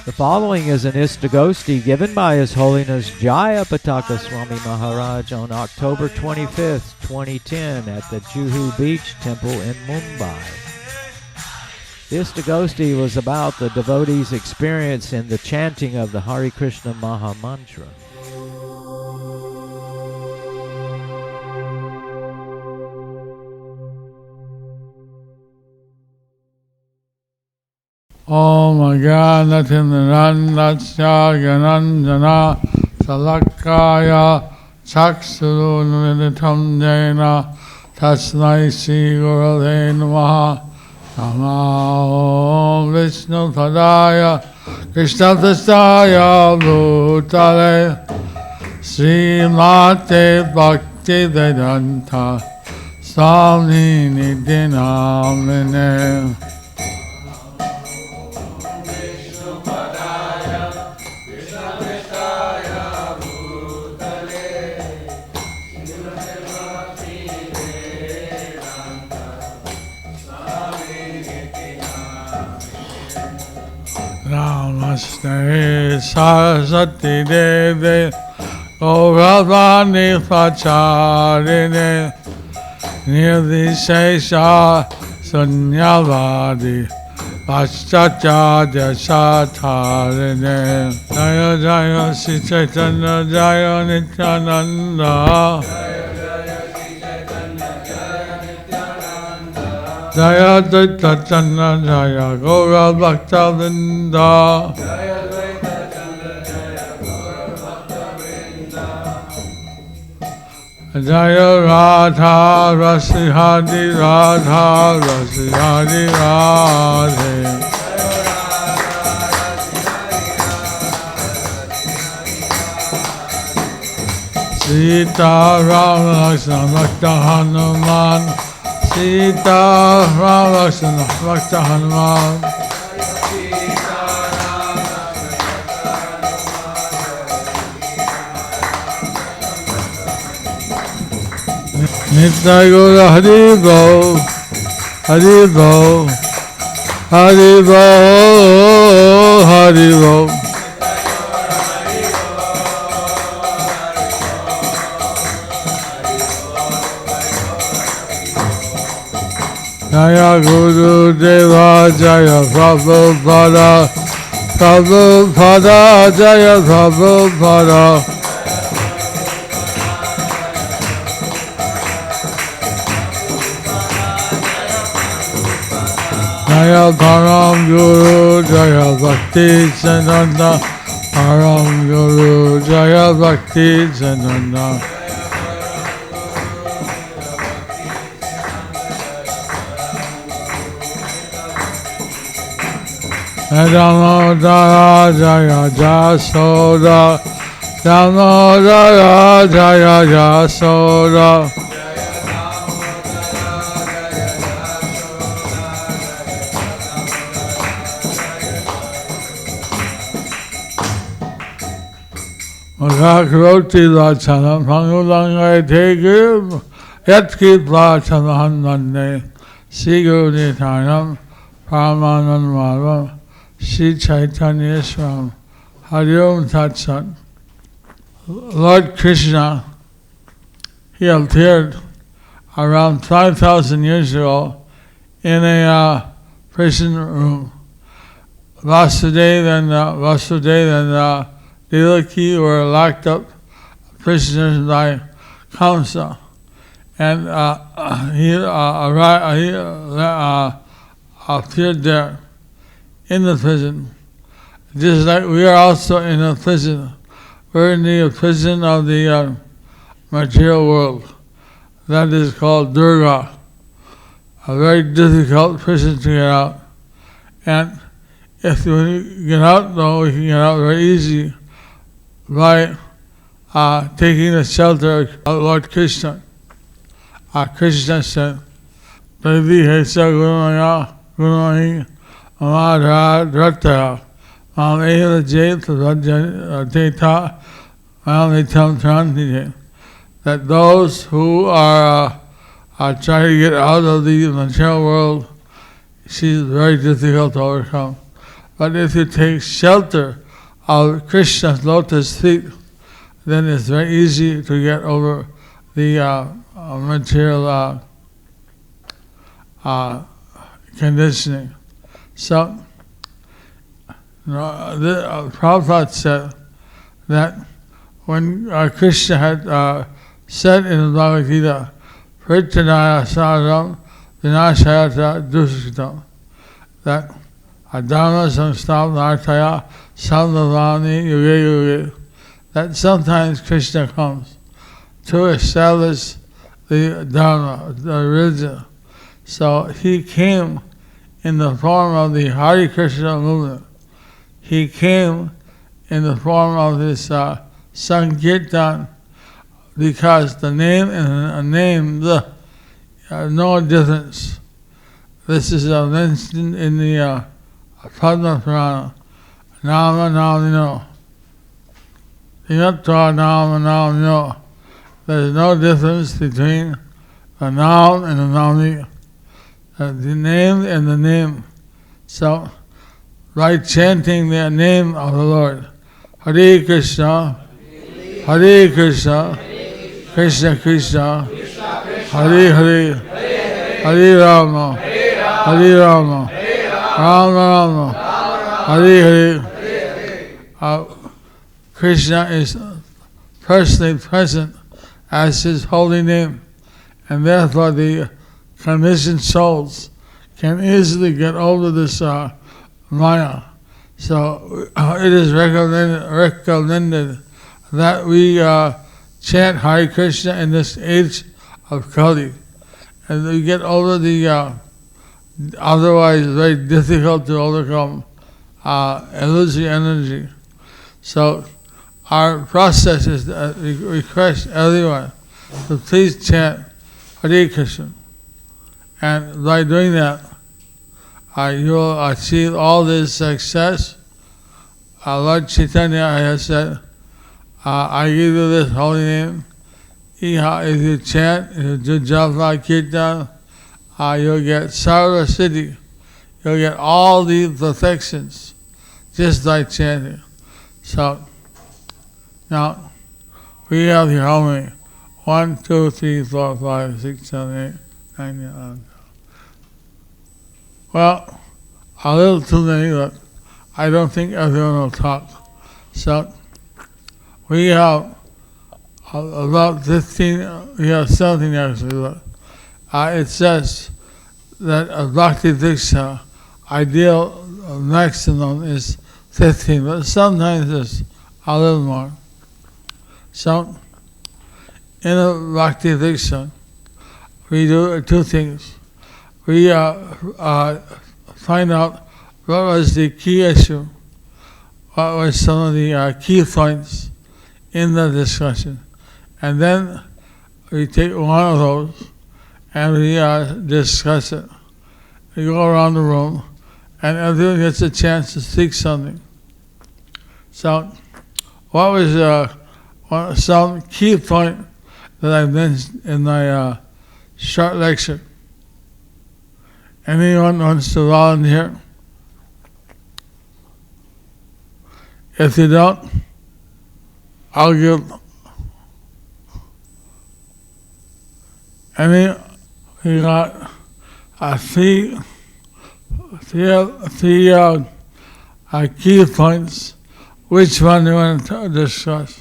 The following is an Ista Gosti given by His Holiness Jayapataka Swami Maharaj on October 25th, 2010 at the Juhu Beach Temple in Mumbai. The Ista Gosti was about the devotees' experience in the chanting of the Hare Krishna Maha Mantra. Om Jnanatinranasya Gyananjana Salakaya Chaksurunviditam Jena Tasmai Shri Gurave Namaha. Namo Vishnu Padaya Krishna Prasthaya Bhutale Srimate Bhakti Vedanta Swami Nidhi Namine. Namaste Saraswati Devi Gauravani Pacharine Nirvishesha Sunyavadi Paschacharya Satarine. Jaya Jaya Sri Chaitanya Jaya Nityananda. Jaya Dvaita Chandra Jaya Gaura Bhakta Vrinda. Jaya Radha Rasi Hadi Radha Rasi Hadi Radhe. Sita Rama Lakshmana Bhakta Hanuman. Sita Rama Lakshmana Bhakta Hanuman. Nitya Guru Hari Bo, Hari Bo, Hari Bo, Hari Bo. Jaya Guru Deva Jaya Prabhupada, Prabhupada Jaya Prabhupada. Jaya Param Guru Jaya Bhakti Siddhanta, Param Guru Jaya Bhakti Siddhanta. Damodara Jaya Jasoda, Damodara Jaya Jasoda. Makakroti Lachanam Pangulangai Tegim Yatki Plachanahandane Sigur Nitanam Paramananmaram Sri Chaitanya Swam Hari Om Tat Sat. Lord Krishna, he appeared around 5,000 years ago in a prison room. Vasudeva and Devaki were locked up prisoners by Kamsa, and he appeared there in the prison, just like we are also in a prison. We're in the prison of the material world. That is called Durga, a very difficult prison to get out. And if we get out, though, we can get out very easy by taking the shelter of Lord Krishna. Krishna said, Devi Hesa Gurumaya Gurumani Amadha Dratya Mam Eva Jeta Mamitam Trantite. That those who are trying to get out of the material world she's very difficult to overcome. But if you take shelter of Krishna's lotus feet, then it's very easy to get over the material conditioning. So, Prabhupada said that when Krishna had said in the Bhagavad Gita, Prityanaya Saradam Vinashayata Duskritam, that Adharma Samstavanartaya Samdhavani Yuge Yuge, that sometimes Krishna comes to establish the Dharma, the religion. So he came in the form of the Hare Krishna movement. He came in the form of this Sankirtan, because the name and a name are no difference. This is mentioned in the Padma Purana. Nama Namino. Yatra Nama Namino. There is no difference between the noun and the nominee. The name and the name. So, by chanting the name of the Lord, Hare Krishna, Hare Krishna, Krishna Krishna, Hare Hare, Hare Rama, Hare Rama, Rama Rama, Hare Hare. Krishna is personally present as his holy name, and therefore the conditioned souls can easily get over this Maya. So it is recommended that we chant Hare Krishna in this age of Kali, and we get over the otherwise very difficult to overcome illusory energy. So our process is that we request everyone to please chant Hare Krishna, and by doing that, you will achieve all this success. Lord Chaitanya has said, I give you this holy name. If you chant, if you do japa kirtan, you'll get sarva siddhi. You'll get all the perfections just by chanting. So, now, we have here how many? 1, 2, 3, 4, 5, 6, 7, 8, 9, 10. Well, a little too many, but I don't think everyone will talk. So, we have about 15, we have 17 actually, but it says that a Bhakti Diksha ideal maximum is 15, but sometimes it's a little more. So, in a Bhakti Diksha, we do two things. We find out what was the key issue, what were some of the key points in the discussion. And then we take one of those and we discuss it. We go around the room and everyone gets a chance to speak something. So, what was some key point that I mentioned in my short lecture? Anyone wants to volunteer? If you don't, I'll give we got three key points. Which one do you want to discuss?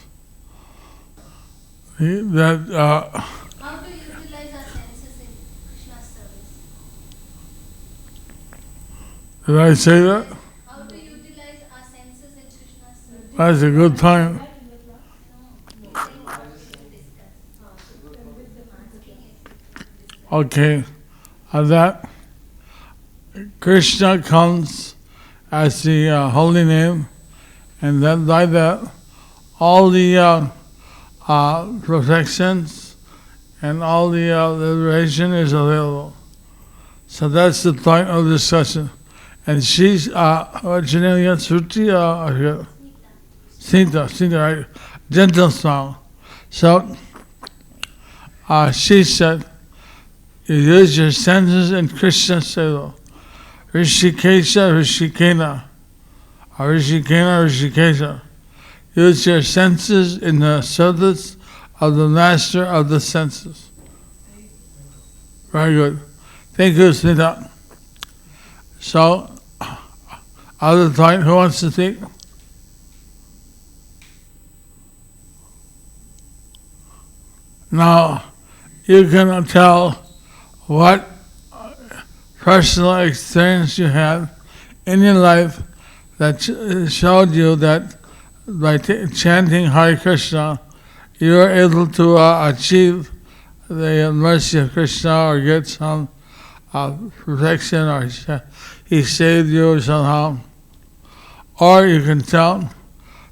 How to utilize our senses in Krishna's service? Did I say that? How to utilize our senses in Krishna's service? That's a good point. Okay, that Krishna comes as the holy name, and then by that, all the perfections and all the liberation is available. So that's the point of discussion. And she's, what's your name again? Sruti? Sita, right? Gentle song. So, she said, you use your senses in Krishna's seva. Rishikesha, Rishikena, or Rishikena, Rishikesha. Use your senses in the service of the master of the senses. Very good. Thank you, Smita. So, other point, who wants to speak? Now, you can tell what personal experience you had in your life that showed you that by chanting Hare Krishna, you are able to achieve the mercy of Krishna or get some protection, or he saved you somehow. Or you can tell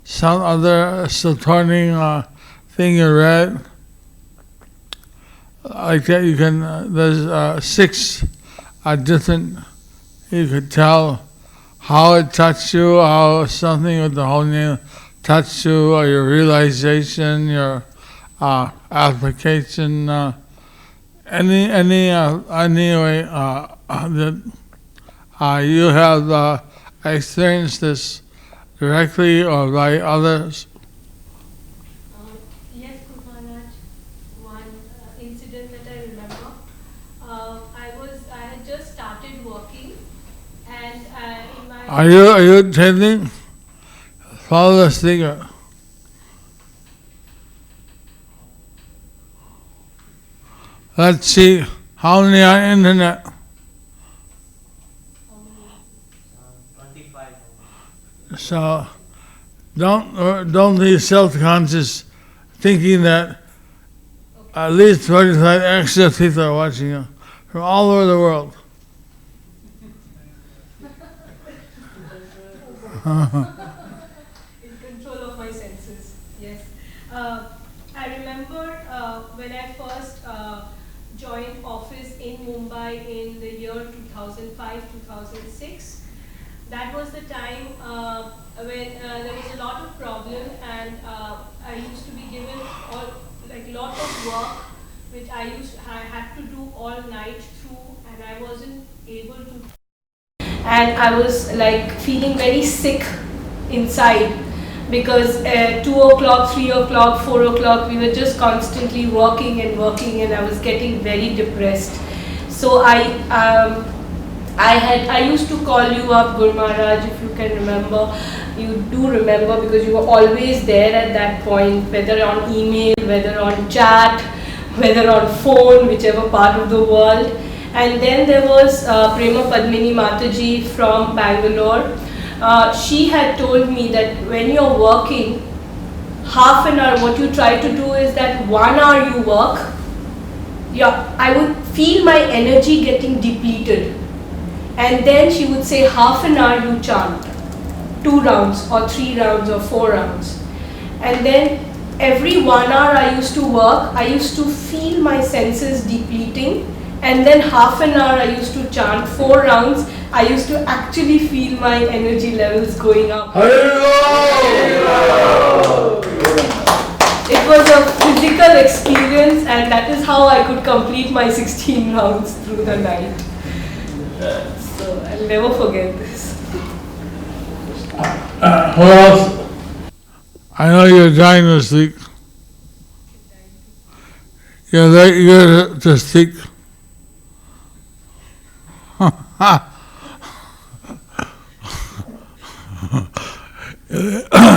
some other Saturning thing you read. Like that, you can, there's 6 different, you could tell how it touched you, how something with the holy name touched you, or your realization, your application, any way that you have experienced this directly or by others. Yes, Guru Maharaj. One incident that I remember. I had just started working, and in my. Are you chanting? Follow the speaker. Let's see how many are internet. 25. So don't be self-conscious, thinking that at least 25 extra people are watching you from all over the world. In control of my senses, yes. I remember when I first joined office in Mumbai in the year 2005-2006. That was the time when there was a lot of problem, and I used to be given lot of work which I had to do all night through, and I wasn't able to. And I was feeling very sick inside because 2 o'clock, 3 o'clock, 4 o'clock, we were just constantly working, and I was getting very depressed. So I used to call you up, Guru Maharaj, if you can remember. You do remember, because you were always there at that point, whether on email, whether on chat, whether on phone, whichever part of the world. And then there was Prema Padmini Mataji from Bangalore. She had told me that when you're working, half an hour, what you try to do is that 1 hour you work, I would feel my energy getting depleted. And then she would say half an hour you chant, 2 rounds or 3 rounds or 4 rounds. And then every 1 hour I used to work, I used to feel my senses depleting. And then half an hour I used to chant 4 rounds, I used to actually feel my energy levels going up. It was a physical experience, and that is how I could complete my 16 rounds through the night. So I'll never forget this. Who else? I know you're dying to speak. You're to speak.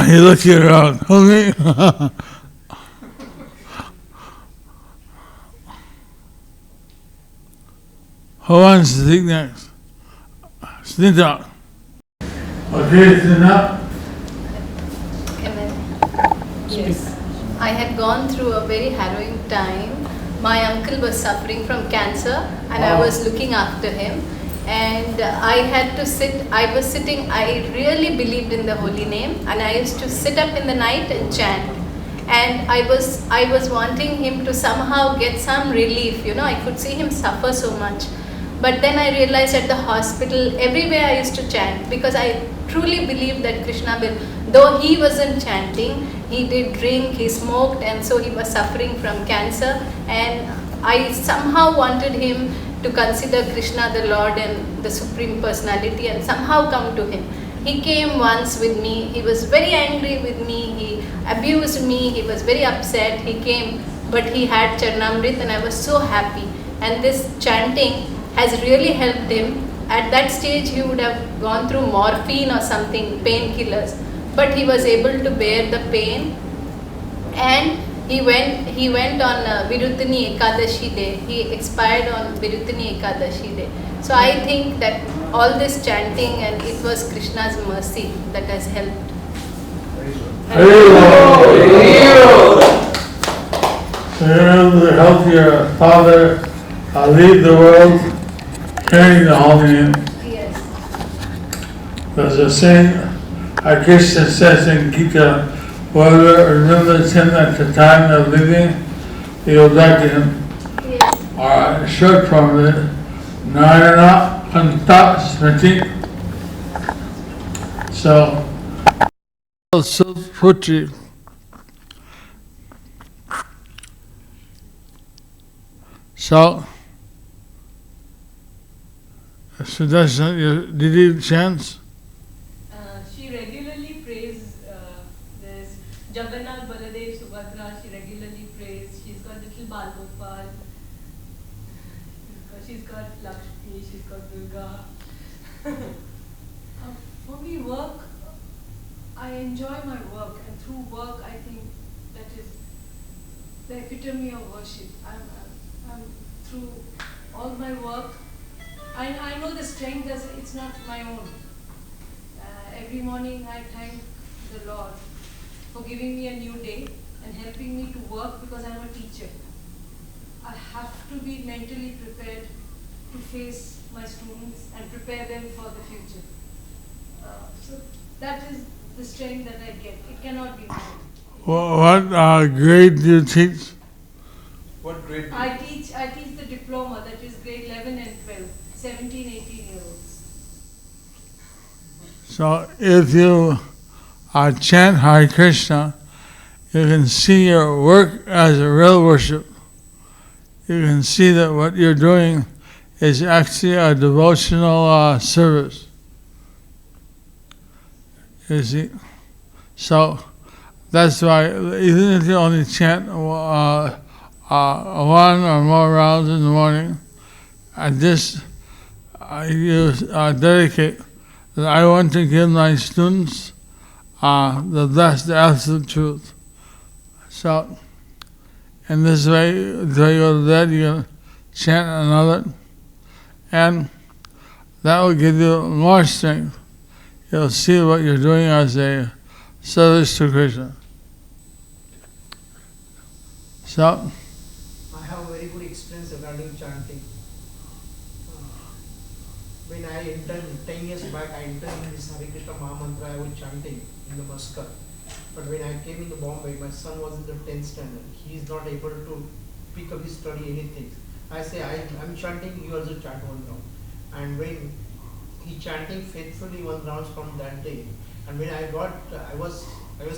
He looked around. Okay. Who wants to speak next? Snita. Okay, Snita. Yes. I had gone through a very harrowing time. My uncle was suffering from cancer, and I was looking after him. And I had to sit, I was sitting, I really believed in the holy name, and I used to sit up in the night and chant. And I was wanting him to somehow get some relief, I could see him suffer so much. But then I realized at the hospital, everywhere I used to chant, because I truly believed that Krishna will, though he wasn't chanting, he did drink, he smoked, and so he was suffering from cancer. And I somehow wanted him to consider Krishna the Lord and the Supreme Personality and somehow come to him. He came once with me, he was very angry with me, he abused me, he was very upset, he came, but he had Charnamrit and I was so happy. And this chanting has really helped him. At that stage he would have gone through morphine or something, painkillers, but he was able to bear the pain, and he went on Viruddhini Ekadashi day. He expired on Viruddhini Ekadashi day. So I think that all this chanting, and it was Krishna's mercy that has helped. So you're able to help your father lead the world, carrying the holy name. Yes. There's a saying, Krishna says in Gita, whoever remembers him at the time of living, he will die to him. Yes. Or short form of it, Narayana Anta Smriti. So Putri. So, Sudarshan, did you chant? She regularly prays this Jagannath, Baladev, Subhadra. She regularly prays. She's got little Bal Gopal. She's got Lakshmi. She's got Durga. For me, work, I enjoy my work, and through work, I think that is the epitome of worship. I'm through all my work. I know the strength as it's not my own. Every morning I thank the Lord for giving me a new day and helping me to work, because I'm a teacher. I have to be mentally prepared to face my students and prepare them for the future. So that is the strength that I get. It cannot be mine. What grade do you teach? What grade? I teach the diploma, that is grade 11 and 12, 17, 18-year-olds. So if you chant Hare Krishna, you can see your work as a real worship. You can see that what you're doing is actually a devotional service. You see? So that's why even if you only chant one or more rounds in the morning, and this you dedicate that I want to give my students the absolute truth. So in this way, until you go to bed, you can chant another, and that will give you more strength. You'll see what you're doing as a service to Krishna. So, I have a very good experience regarding chanting. When I entered 10 years back, I entered in this Hare Krishna Mahamantra, I was chanting in the Muscat. But when I came into Bombay, my son was in the 10th standard. He is not able to pick up his study anything. I say, I'm chanting, you also chant one round. And when he chanting faithfully 1 round from that day, and when I was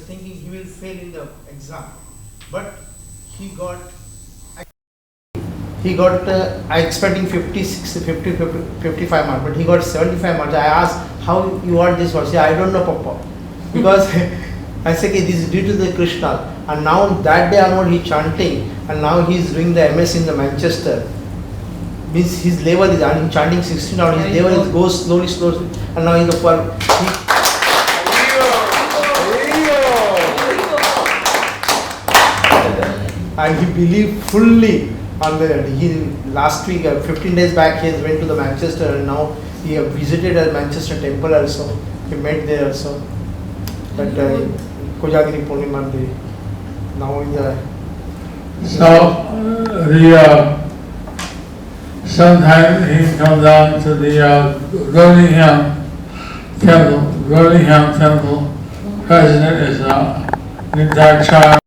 thinking he will fail in the exam, but he got I expecting 56, 50, 55 marks, but he got 75 marks. I asked, how you got this verse? I don't know, Papa. Because I said, okay, this is due to the Krishna. And now that day onward he chanting, and now he is doing the MS in the Manchester. Means his level is, I'm chanting 16 hours, his level is goes slowly, and now he's the and he believed fully on the, last week, 15 days back, he went to the Manchester, and now he visited a Manchester temple also. He met there also. But Kojagiri Purnima Day. Now in the sometimes he comes down to the Birmingham Temple. President is Nindar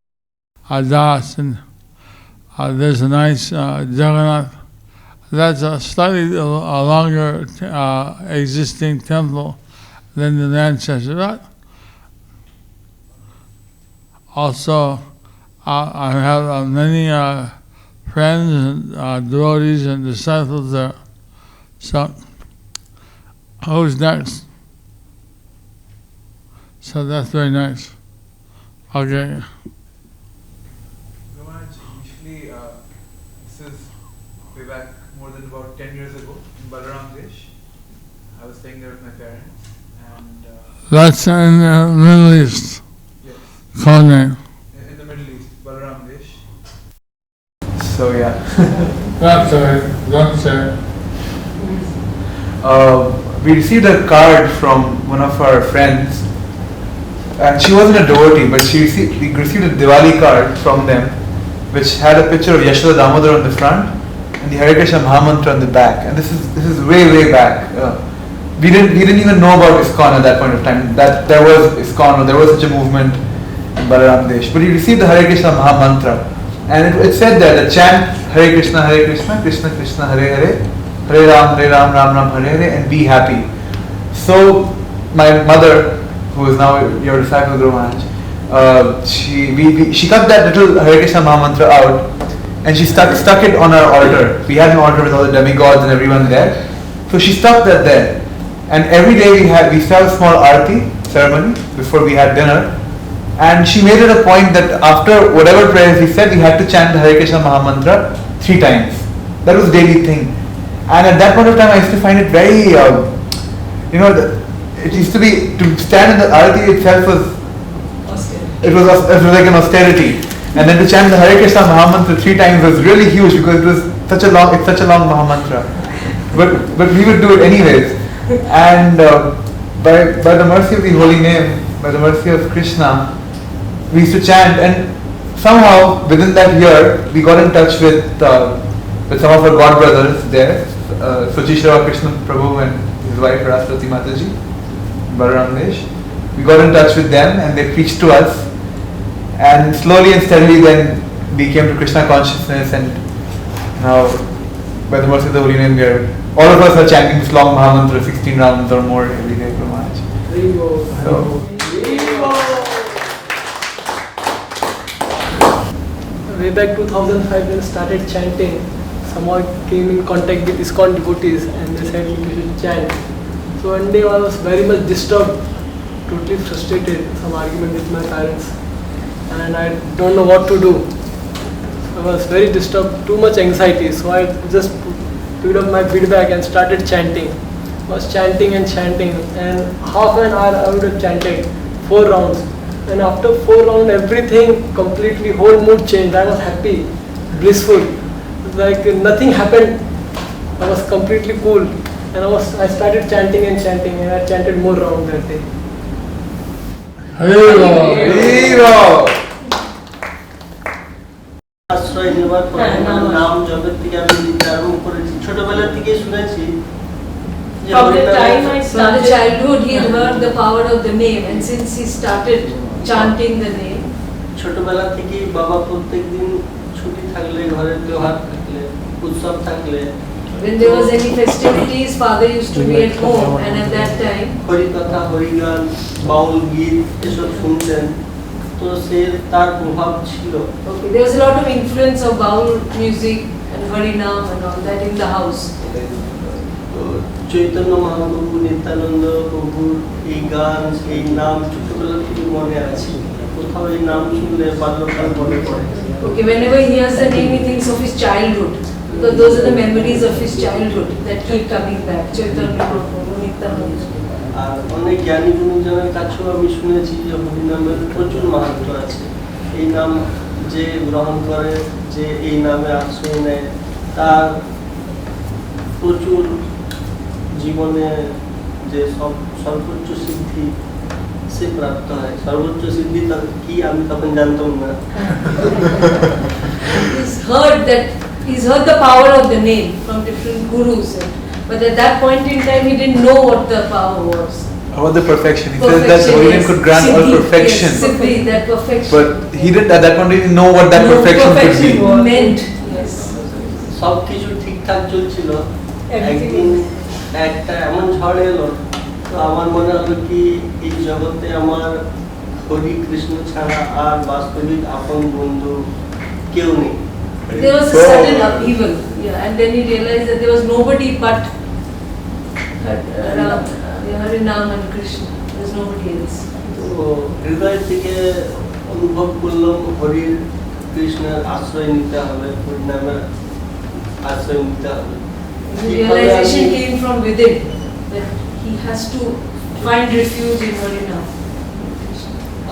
Das, and there's a nice Jagannath. That's a slightly longer existing temple than the Manchester. But also, I have many friends and devotees and disciples there. So, who's next? So that's very nice. Okay. Initially, this is way back more than about 10 years ago in Balaram Desh. I was staying there with my parents, and That's in the Middle East. yes, Code name. in the Middle East, Balaram Desh. So yeah, That's right. Don't say. we received a card from one of our friends, and she wasn't a devotee, but we received a Diwali card from them, which had a picture of Yashoda Damodar on the front and the Hare Krishna Mahamantra on the back. And this is way back. We didn't even know about ISKCON at that point of time. That there was ISKCON, or there was such a movement in Balaram Desh. But we received the Hare Krishna Mahamantra, and it said that chant Hare Krishna, Krishna Krishna, Hare Hare, Hare Ram, Ram Ram, Hare Hare, and be happy. So my mother, who is now your disciple, Guru Maharaj, she cut that little Hare Krishna Mahamantra out, and she stuck it on our altar. We had an altar with all the demigods and everyone there. So she stuck that there. And every day we used to have a small arati ceremony before we had dinner. And she made it a point that after whatever prayers we said, we had to chant the Hare Krishna Mahamantra 3 times. That was a daily thing. And at that point of time, I used to find it very, it used to be, to stand in the arati itself it was like an austerity. And then to chant the Hare Krishna Mahamantra 3 times was really huge, because it's such a long Mahamantra. But we would do it anyways. And by the mercy of the holy name, by the mercy of Krishna, we used to chant, and somehow within that year we got in touch with some of our god brothers there, Suchishra Krishna Prabhu and his wife Raswati Mataji, Balaram Desh. We got in touch with them and they preached to us, and slowly and steadily then we came to Krishna consciousness, and now by the mercy of the holy name all of us are chanting this long Mahamantra 16 rounds or more every day for Maharaj. Way back 2005 when I started chanting, somehow I came in contact with ISKCON devotees and they said we should chant. So one day I was very much disturbed, totally frustrated, some argument with my parents, and I don't know what to do. I was very disturbed, too much anxiety, so I just picked up my bead bag and started chanting. I was chanting, and half an hour I would have chanted 4 rounds. And after 4 rounds, everything completely, whole mood changed. I was happy, blissful. Like nothing happened. I was completely cool. And I started chanting, and I chanted more rounds that day. Hero! আশ্রয় নেবার পর নাম জগৎ থেকে আমি দিতে আরম্ভ করেছি ছোটবেলা থেকে শুনেছি যে From the time I From the started, childhood he heard the power of the name, and since he started chanting the name, ছোটবেলা থেকে বাবা প্রত্যেকদিন ছুটি থাকলে ঘরে त्योहार থাকলে উৎসব থাকলে when there was any festivities, father used to be at home, and at that time Hari কথা হরি গান বাউল গীত এসব শুনতেন তো সে তার প্রভাব ছিল okay, there was a lot of influence of Baul music and Harinam and all that in the house. তো চৈতন্য মহাপ্রভু নিত্যানন্দ প্রভুর এই গান এই নাম ছোটবেলা থেকে মনে আছে কোথাও এই নাম শুনলে বাল্যকাল মনে পড়ে Okay, whenever he hears the name, he thinks of his childhood, because those are the memories of his childhood that keep coming back. Chaitanya Prabhu, Nityananda. আর অনেক জ্ঞানী গুণীজনের কাছেও আমি শুনেছি যে হরিনামের প্রচুর মাহাত্ম্য আছে এই নাম যে গ্রহণ করে যে এই নামে আশ্রয় নেয় তার প্রচুর জীবনে যে সর্বোচ্চ সিদ্ধি সে প্রাপ্ত হয় সর্বোচ্চ সিদ্ধি কি আমি তখন জানতাম না He's heard the power of the name from different gurus, but at that point in time he didn't know what the power was. About the perfection. He says that the holy name could grant all perfection. Yes, Siddhi, that perfection. But he didn't at that point even know what that perfection could be. Meant. Yes. সব কিছু ঠিকঠাক চলছিল একদিন একটা এমন ঝড় এলো তো আমার মনে হলো কি এই জগতে আমার হরি কৃষ্ণ ছাড়া আর বাস্তবিক আপন বন্ধু কেউ নেই There was a sudden upheaval, yeah, and then he realized that there was nobody but Harinam and Krishna. There was nobody else. তো হৃদয় থেকে অনুভব করলাম হরির কৃষ্ণের আশ্রয় নিতে হবে, হরিনামের আশ্রয় নিতে হবে। The realization came from within that he has to find refuge in Harinam.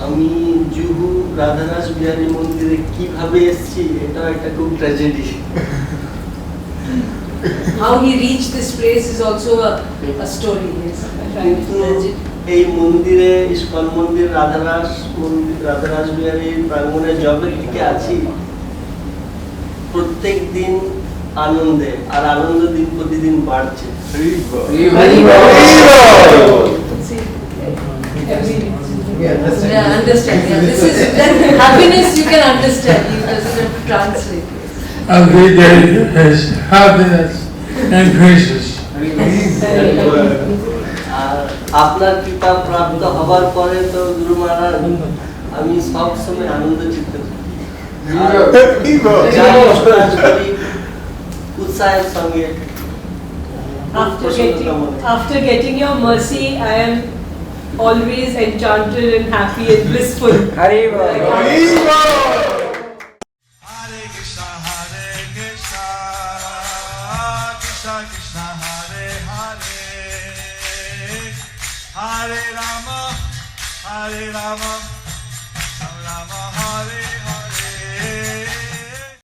আমি জুহু রাধারাস বিহারী মন্দিরে কিভাবে এসেছি এটা একটা খুব tragedy. How he reached this place is also a story. Yes, এই মন্দিরে ইস্কন মন্দির রাধারাস বিহারী প্রাঙ্গণে জবের থেকে আছি প্রত্যেক দিন আনন্দে, আর আনন্দ দিন প্রতিদিন বাড়ছে। Yeah, understand. Yeah, this is that happiness you can understand. You doesn't have to translate. Every day his happiness increases. আর আপনার কৃপা প্রাপ্ত হবার পরে তো গুরু মহারাজ আমি সব সময় আনন্দ চিত্তে উৎসাহের সঙ্গে। After getting your mercy, I am always enchanted and happy and blissful. Haribo. Hare Krishna, Krishna Krishna, Hare Hare, Hare Rama, Rama Rama, Hare